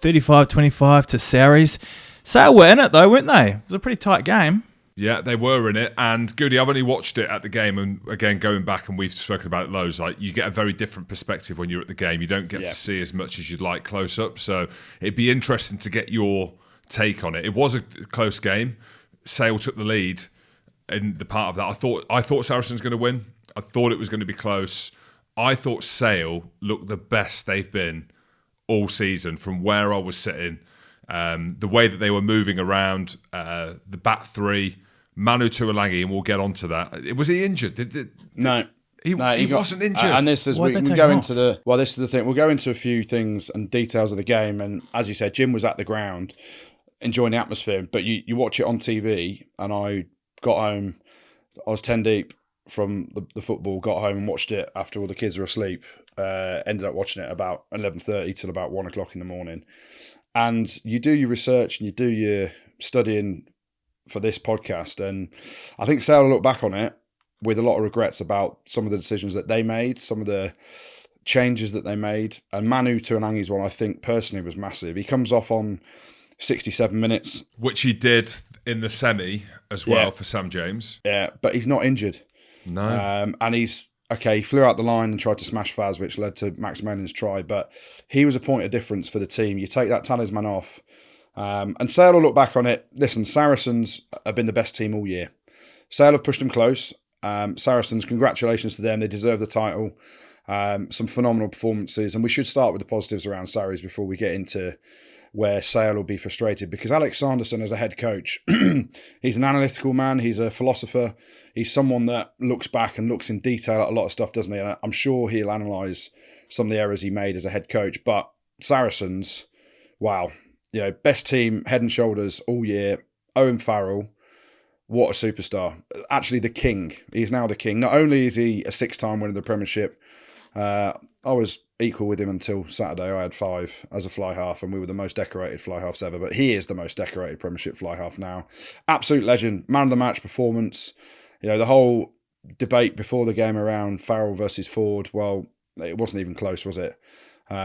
35-25 to Sarries. Sale were in it though, weren't they? It was a pretty tight game. Yeah, they were in it. And Goody, I've only watched it at the game, and again, going back, and we've spoken about it loads, like you get a very different perspective when you're at the game. You don't get to see as much as you'd like close up. So it'd be interesting to get your take on it. It was a close game. Sale took the lead in the part of that. I thought Saracens going to win. I thought it was going to be close. I thought Sale looked the best they've been all season from where I was sitting. The way that they were moving around, the back three, Manu Tuilagi, and we'll get onto that. Was he injured? No. He wasn't injured. And this is we go into this is the thing. We'll go into a few things and details of the game. And as you said, Jim was at the ground enjoying the atmosphere. But you watch it on TV, and I got home. I was 10 deep from the football. Got home and watched it after all the kids were asleep. Ended up watching it about 11:30 till about 1 o'clock in the morning. And you do your research and you do your studying for this podcast. And I think Sale will look back on it with a lot of regrets about some of the decisions that they made, some of the changes that they made. And Manu Tuilagi's one, I think, personally was massive. He comes off on 67 minutes. Which he did in the semi as well for Sam James. Yeah, but he's not injured. No. And he flew out the line and tried to smash Faz, which led to Max Manning's try. But he was a point of difference for the team. You take that talisman off. And Sale will look back on it. Listen, Saracens have been the best team all year. Sale have pushed them close. Saracens, congratulations to them. They deserve the title. Some phenomenal performances. And we should start with the positives around Sarries before we get into where Sale will be frustrated. Because Alex Sanderson as a head coach, he's an analytical man. He's a philosopher. He's someone that looks back and looks in detail at a lot of stuff, doesn't he? And I'm sure he'll analyse some of the errors he made as a head coach. But Saracens, wow. Best team, head and shoulders all year. Owen Farrell, what a superstar. Actually, the king. He's now the king. Not only is he a 6-time winner of the Premiership, I was equal with him until Saturday. I had 5 as a fly half, and we were the most decorated fly halves ever. But he is the most decorated Premiership fly half now. Absolute legend. Man of the match performance. The whole debate before the game around Farrell versus Ford, well, it wasn't even close, was it?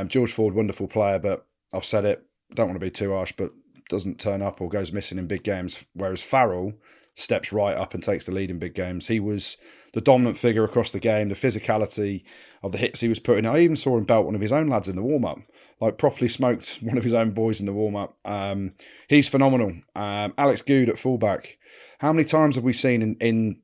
George Ford, wonderful player, but I've said it. Don't want to be too harsh, but doesn't turn up or goes missing in big games. Whereas Farrell steps right up and takes the lead in big games. He was the dominant figure across the game, the physicality of the hits he was putting. I even saw him belt one of his own lads in the warm-up, like properly smoked one of his own boys in the warm-up. He's phenomenal. Alex Good at fullback. How many times have we seen in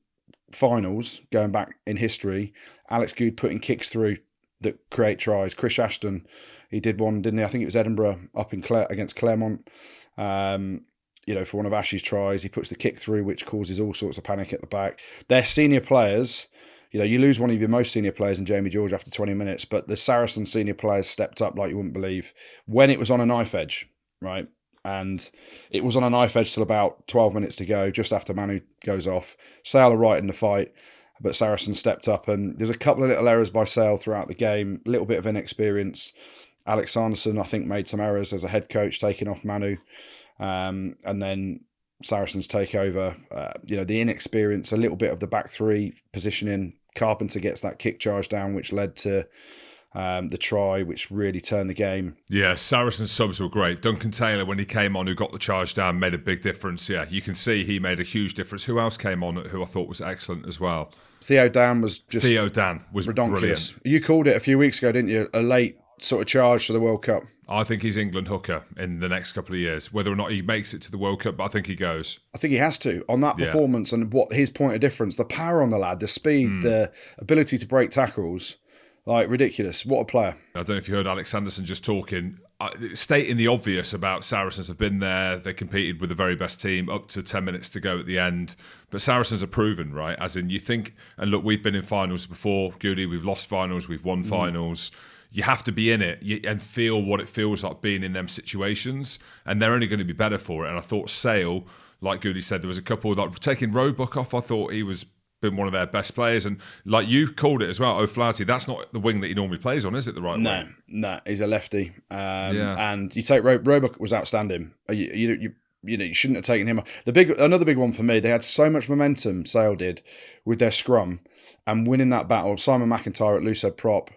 finals, going back in history, Alex Good putting kicks through that create tries? Chris Ashton, he did one, didn't he? I think it was Edinburgh up in against Claremont. For one of Ash's tries, he puts the kick through, which causes all sorts of panic at the back. They're senior players. You lose one of your most senior players in Jamie George after 20 minutes, but the Saracens senior players stepped up like you wouldn't believe when it was on a knife edge, right? And it was on a knife edge till about 12 minutes to go, just after Manu goes off. Sale are right in the fight, but Saracen stepped up, and there's a couple of little errors by Sale throughout the game, a little bit of inexperience. Alex Sanderson, I think, made some errors as a head coach, taking off Manu. And then Saracens take over. The inexperience, a little bit of the back three positioning. Carpenter gets that kick charge down, which led to the try, which really turned the game. Yeah, Saracens subs were great. Duncan Taylor, when he came on, who got the charge down, made a big difference. Yeah, you can see he made a huge difference. Who else came on who I thought was excellent as well? Theo Dan was redonkulous. Brilliant. You called it a few weeks ago, didn't you? A late sort of charge to the World Cup. I think he's England hooker in the next couple of years. Whether or not he makes it to the World Cup, but I think he goes. I think he has to, on that performance and what his point of difference, the power on the lad, the speed, the ability to break tackles, like ridiculous. What a player. I don't know if you heard Alex Sanderson just talking, stating the obvious about Saracens have been there. They competed with the very best team up to 10 minutes to go at the end. But Saracens are proven, right? As in, you think, and look, we've been in finals before, Goody, we've lost finals, we've won finals. You have to be in it and feel what it feels like being in them situations, and they're only going to be better for it. And I thought Sale, like Goody said, there was a couple that taking Roebuck off. I thought he was been one of their best players, and like you called it as well, O'Flaherty. That's not the wing that he normally plays on, is it? The right wing? No, he's a lefty. And you take Roebuck was outstanding. You shouldn't have taken him. Another big one for me. They had so much momentum. Sale did with their scrum and winning that battle. Simon McIntyre at loosehead prop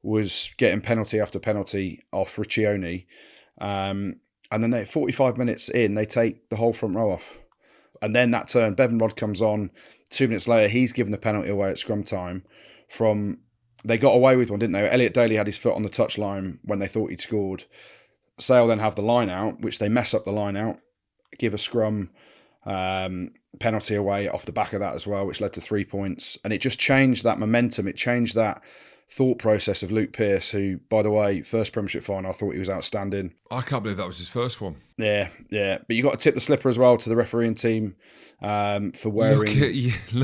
was getting penalty after penalty off Riccioni. And then 45 minutes in, they take the whole front row off. And then that turn, Bevan Rod comes on. 2 minutes later, he's given the penalty away at scrum time. They got away with one, didn't they? Elliot Daly had his foot on the touchline when they thought he'd scored. Sale then have the line out, which they mess up the line out, give a scrum penalty away off the back of that as well, which led to 3 points. And it just changed that momentum. It changed that thought process of Luke Pearce, who, by the way, first Premiership final, I thought he was outstanding. I can't believe that was his first one. Yeah. But you got to tip the slipper as well to the refereeing team for wearing. I'd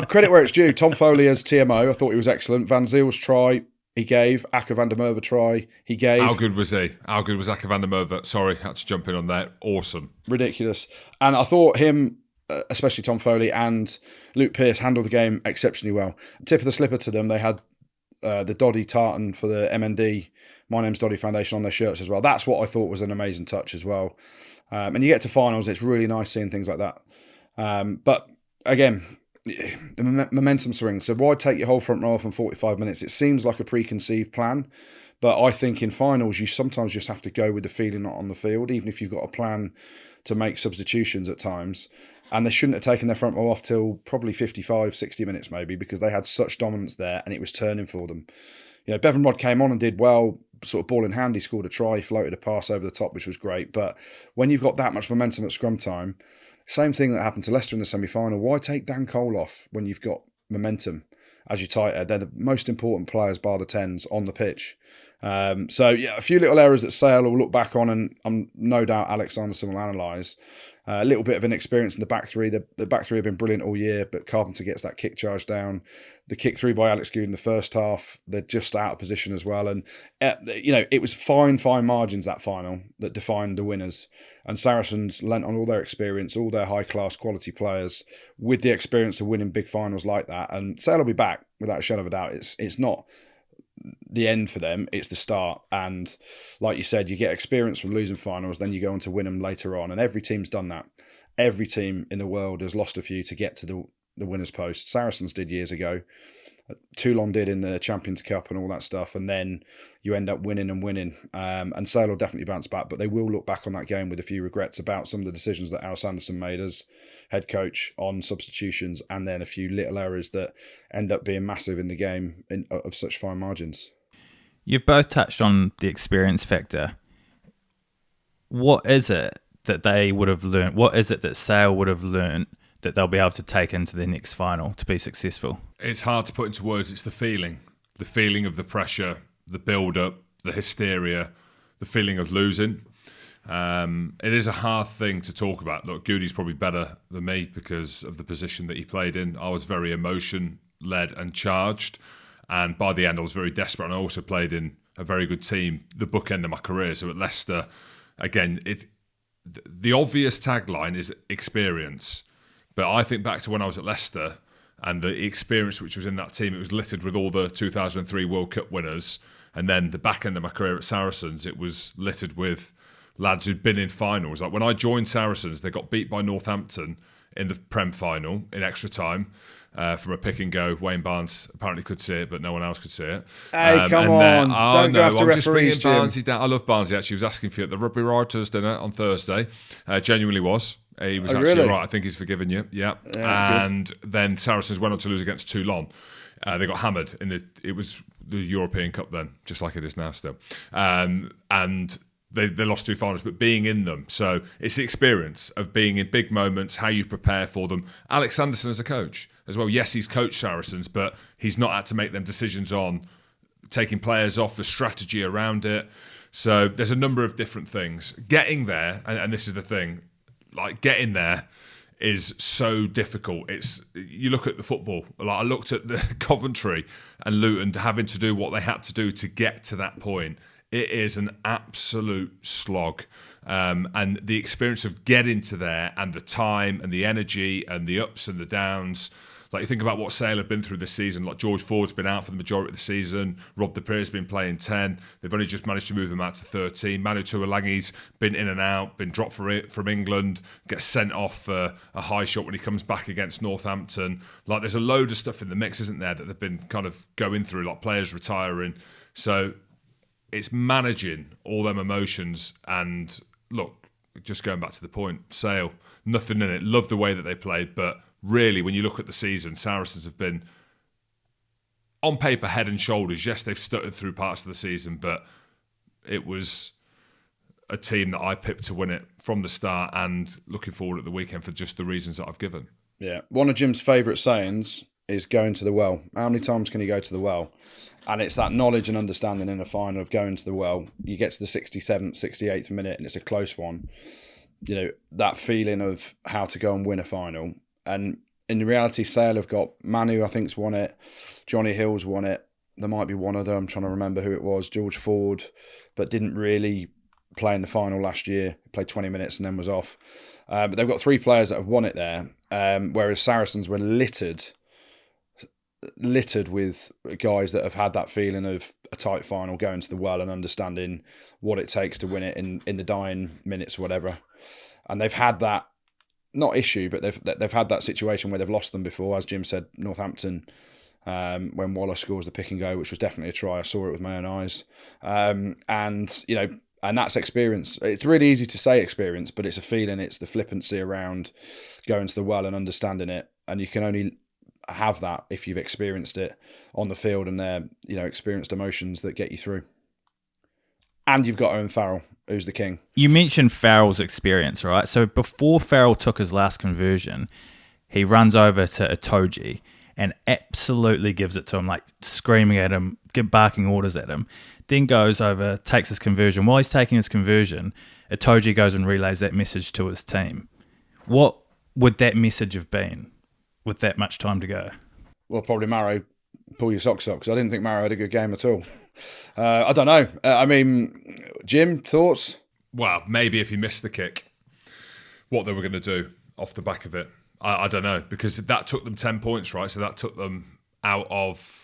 credit where it's due. Tom Foley as TMO, I thought he was excellent. Van Ziel's try he gave. Aka van der Merwe try he gave. How good was he? How good was Aka van der Merwe? Sorry, had to jump in on that. Awesome. Ridiculous. And I thought him, especially Tom Foley and Luke Pearce, handled the game exceptionally well. Tip of the slipper to them, they had the Doddy tartan for the MND, My Name's Doddy Foundation, on their shirts as well. That's what I thought was an amazing touch as well. And you get to finals, it's really nice seeing things like that. But again, the momentum swing. So why take your whole front row off in 45 minutes? It seems like a preconceived plan. But I think in finals, you sometimes just have to go with the feeling not on the field, even if you've got a plan to make substitutions at times. And they shouldn't have taken their front row off till probably 55, 60 minutes maybe, because they had such dominance there and it was turning for them. You know, Bevan Rod came on and did well, sort of ball in hand. He scored a try, floated a pass over the top, which was great. But when you've got that much momentum at scrum time, same thing that happened to Leicester in the semi-final. Why take Dan Cole off when you've got momentum as your tight head? They're the most important players, bar the 10's, on the pitch. So, yeah, a few little errors that Sale will look back on, and no doubt Alex Anderson will analyse. A little bit of inexperience in the back three. The back three have been brilliant all year, but Carpenter gets that kick charge down. The kick through by Alex Goode in the first half, they're just out of position as well. And, it was fine margins, that final, that defined the winners. And Saracens lent on all their experience, all their high-class quality players, with the experience of winning big finals like that. And Sale will be back, without a shadow of a doubt. It's not the end for them, it's the start. And like you said, you get experience from losing finals, then you go on to win them later on. And every team's done that. Every team in the world has lost a few to get to the winner's post. Saracens did years ago. Toulon did in the Champions Cup and all that stuff. And then you end up winning and winning. And Sale will definitely bounce back, but they will look back on that game with a few regrets about some of the decisions that Alex Anderson made as head coach on substitutions, and then a few little errors that end up being massive in the game of such fine margins. You've both touched on the experience factor. What is it that they would have learned? What is it that Sale would have learned that they'll be able to take into the next final to be successful? It's hard to put into words. It's the feeling of the pressure, the build-up, the hysteria, the feeling of losing. It is a hard thing to talk about. Look, Goody's probably better than me because of the position that he played in. I was very emotion-led and charged. And by the end, I was very desperate. And I also played in a very good team, the bookend of my career. So at Leicester, again, the obvious tagline is experience. But I think back to when I was at Leicester and the experience which was in that team. It was littered with all the 2003 World Cup winners. And then the back end of my career at Saracens, it was littered with lads who'd been in finals. Like when I joined Saracens, they got beat by Northampton in the Prem final in extra time from a pick and go. Wayne Barnes apparently could see it, but no one else could see it. Hey, come on. Don't go after referees, Jim. Barnesy down. I love Barnesy, actually. He was asking for you at the Rugby Writers' dinner on Thursday. Genuinely was. He was actually really? right. I think he's forgiven you. Yeah. And then Saracens went on to lose against Toulon. They got hammered it was the European Cup then, just like it is now still. And they lost 2 finals, but being in them. So it's the experience of being in big moments, how you prepare for them. Alex Anderson as a coach as well. Yes, he's coached Saracens, but he's not had to make them decisions on taking players off, the strategy around it. So there's a number of different things. Getting there, and this is the thing, like getting there is so difficult. You look at the football. Like I looked at the Coventry and Luton having to do what they had to do to get to that point. It is an absolute slog. And the experience of getting to there and the time and the energy and the ups and the downs. Like you think about what Sale have been through this season. Like George Ford's been out for the majority of the season. Rob De Prere's been playing 10. They've only just managed to move them out to 13. Manu Tuolangi's been in and out, been dropped from England, gets sent off for a high shot when he comes back against Northampton. Like there's a load of stuff in the mix, isn't there, that they've been kind of going through, like players retiring. So it's managing all them emotions. And look, just going back to the point, Sale, nothing in it. Love the way that they played, but really, when you look at the season, Saracens have been, on paper, head and shoulders. Yes, they've stuttered through parts of the season, but it was a team that I picked to win it from the start, and looking forward at the weekend for just the reasons that I've given. Yeah. One of Jim's favourite sayings is going to the well. How many times can you go to the well? And it's that knowledge and understanding in a final of going to the well. You get to the 67th, 68th minute and it's a close one. You know, that feeling of how to go and win a final. And in reality, Sale have got Manu, I think's won it. Johnny Hill's won it. There might be one other, I'm trying to remember who it was. George Ford, but didn't really play in the final last year. Played 20 minutes and then was off. But they've got 3 players that have won it there. Whereas Saracens were littered with guys that have had that feeling of a tight final, going to the well and understanding what it takes to win it in the dying minutes or whatever. And they've had that, not issue, but they've had that situation where they've lost them before. As Jim said, Northampton, when Waller scores the pick and go, which was definitely a try. I saw it with my own eyes. And, you know, and that's experience. It's really easy to say experience, but it's a feeling. It's the flippancy around going to the well and understanding it. And you can only have that if you've experienced it on the field, and they're, you know, experienced emotions that get you through. And you've got Owen Farrell, who's the king. You mentioned Farrell's experience, right? So before Farrell took his last conversion, he runs over to Itoje and absolutely gives it to him, like screaming at him, barking orders at him. Then goes over, takes his conversion. While he's taking his conversion, Itoje goes and relays that message to his team. What would that message have been with that much time to go? Well, probably Marrow, pull your socks up, because I didn't think Marrow had a good game at all. I don't know. I mean, Jim, thoughts? Well, maybe if he missed the kick, what they were going to do off the back of it. I don't know, because that took them 10 points, right? So that took them out of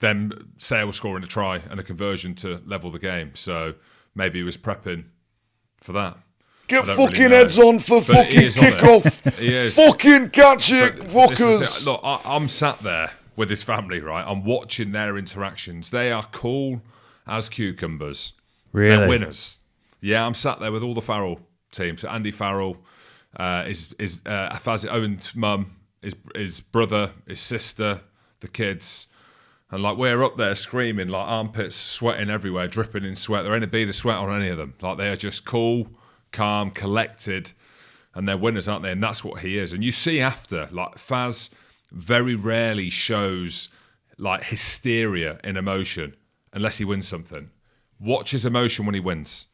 them Sale scoring a try and a conversion to level the game. So maybe he was prepping for that. Get fucking really heads on for fucking kick-off. He is. Fucking catch it, fuckers. Look, I'm sat there with his family, right? I'm watching their interactions. They are cool as cucumbers. Really? They're winners. Yeah, I'm sat there with all the Farrell team. So Andy Farrell, Owen's mum, his brother, his sister, the kids. And like, we're up there screaming, like armpits sweating everywhere, dripping in sweat. There ain't a bead of sweat on any of them. Like, they are just cool, calm, collected, and they're winners, aren't they? And that's what he is. And you see after, like, Faz very rarely shows like hysteria in emotion unless he wins something. Watch his emotion when he wins.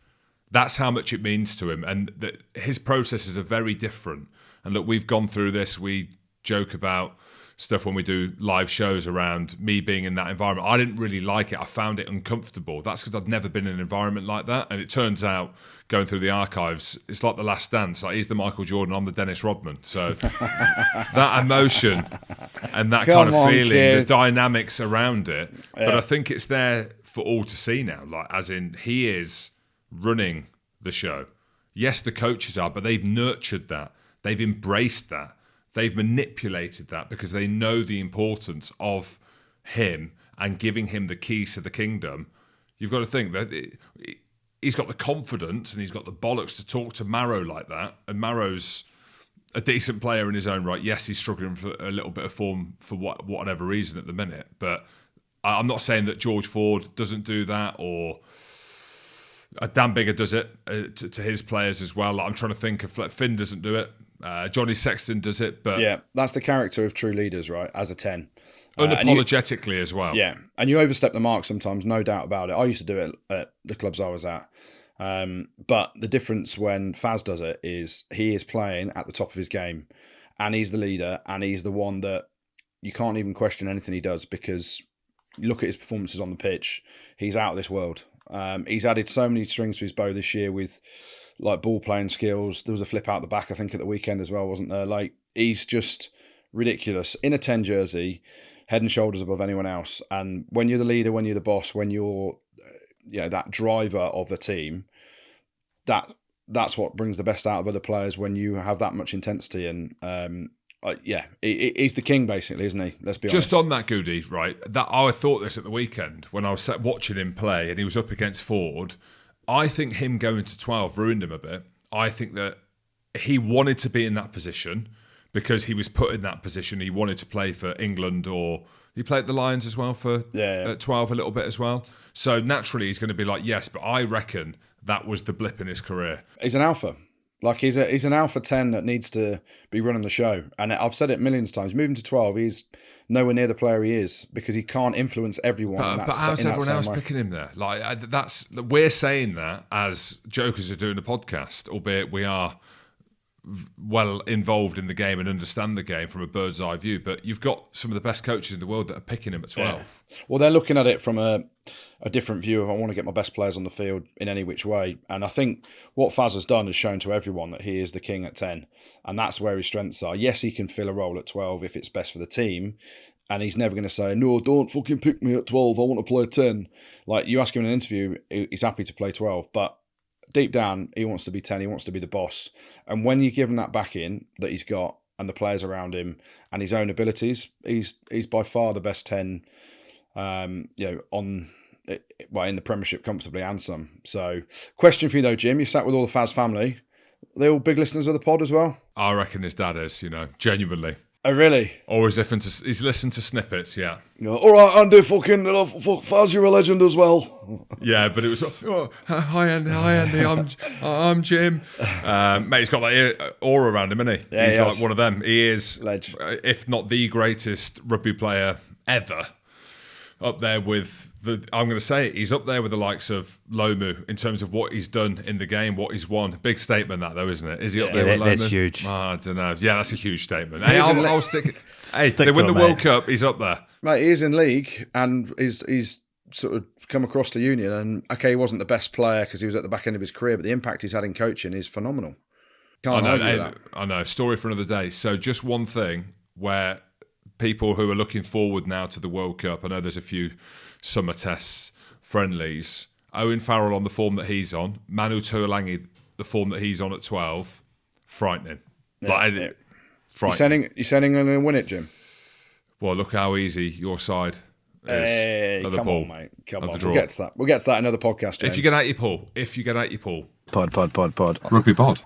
That's how much it means to him. And his processes are very different. And look, we've gone through this. We joke about stuff when we do live shows around me being in that environment. I didn't really like it. I found it uncomfortable. That's because I'd never been in an environment like that. And it turns out, going through the archives, it's like The Last Dance. Like, he's the Michael Jordan, I'm the Dennis Rodman. So that emotion and that kind of feeling, the dynamics around it. Yeah. But I think it's there for all to see now. Like, as in, he is running the show. Yes, the coaches are, but they've nurtured that. They've embraced that. They've manipulated that because they know the importance of him and giving him the keys to the kingdom. You've got to think that he's got the confidence and he's got the bollocks to talk to Marrow like that. And Marrow's a decent player in his own right. Yes, he's struggling for a little bit of form for whatever reason at the minute. But I'm not saying that George Ford doesn't do that, or Dan Bigger does it to his players as well. Like, I'm trying to think if Finn doesn't do it. Johnny Sexton does it, but yeah, that's the character of true leaders, right? As a 10, unapologetically as well. Yeah, and you overstep the mark sometimes, no doubt about it. I used to do it at the clubs I was at, but the difference when Faz does it is he is playing at the top of his game, and he's the leader, and he's the one that you can't even question anything he does, because you look at his performances on the pitch, he's out of this world. He's added so many strings to his bow this year with, like, ball playing skills. There was a flip out the back, I think, at the weekend as well, wasn't there? Like, he's just ridiculous. In a 10 jersey, head and shoulders above anyone else. And when you're the leader, when you're the boss, when you're that driver of the team, that's what brings the best out of other players, when you have that much intensity. And he's the king basically, isn't he? Let's be honest. Just on that, Goody, right? That I thought this at the weekend when I was watching him play and he was up against Ford. I think him going to 12 ruined him a bit. I think that he wanted to be in that position because he was put in that position. He wanted to play for England, or he played the Lions as well for 12 a little bit as well. So naturally he's going to be like, yes, but I reckon that was the blip in his career. He's an alpha. Like he's an alpha 10 that needs to be running the show. And I've said it millions of times. Moving to 12, he's nowhere near the player he is because he can't influence everyone. But how's everyone else picking him there? Like we're saying that as jokers are doing the podcast, albeit we are well involved in the game and understand the game from a bird's eye view. But you've got some of the best coaches in the world that are picking him at 12. Yeah. Well, they're looking at it from a different view of I want to get my best players on the field in any which way. And I think what Faz has done is shown to everyone that he is the king at 10. And that's where his strengths are. Yes, he can fill a role at 12 if it's best for the team. And he's never going to say, no, don't fucking pick me at 12. I want to play 10. Like you ask him in an interview, he's happy to play 12. But deep down, he wants to be 10. He wants to be the boss. And when you give him that backing that he's got and the players around him and his own abilities, he's by far the best 10 in the Premiership comfortably and some. So, question for you though, Jim. You sat with all the Faz family. Are they all big listeners of the pod as well? I reckon his dad is, genuinely. Oh, really? Or he's listened to snippets, yeah. All right, Andy, Faz, you're a legend as well. Yeah, but it was, hi Andy, I'm Jim. Mate, he's got that aura around him, isn't he? Yeah, he's like one of them. He is, if not the greatest rugby player ever, up there with I'm going to say it, he's up there with the likes of Lomu in terms of what he's done in the game, what he's won. Big statement that though, isn't it? Is he up there with Lomu? That's huge. I don't know. Yeah, that's a huge statement. Hey, I'll stick. Hey, they win the World Cup. He's up there. Mate, he is in league and he's sort of come across to Union. And okay, he wasn't the best player because he was at the back end of his career, but the impact he's had in coaching is phenomenal. Can't argue with that. I know. Story for another day. So just one thing where people who are looking forward now to the World Cup, I know there's a few summer tests, friendlies. Owen Farrell on the form that he's on. Manu Tuolangi, the form that he's on at 12. Frightening. Frightening. You saying England going to win it, Jim? Well, look how easy your side is. Hey, come on, mate. Come on. We'll get to that. We'll get to that in another podcast, James. If you get out your pool. Pod. Rugby pod.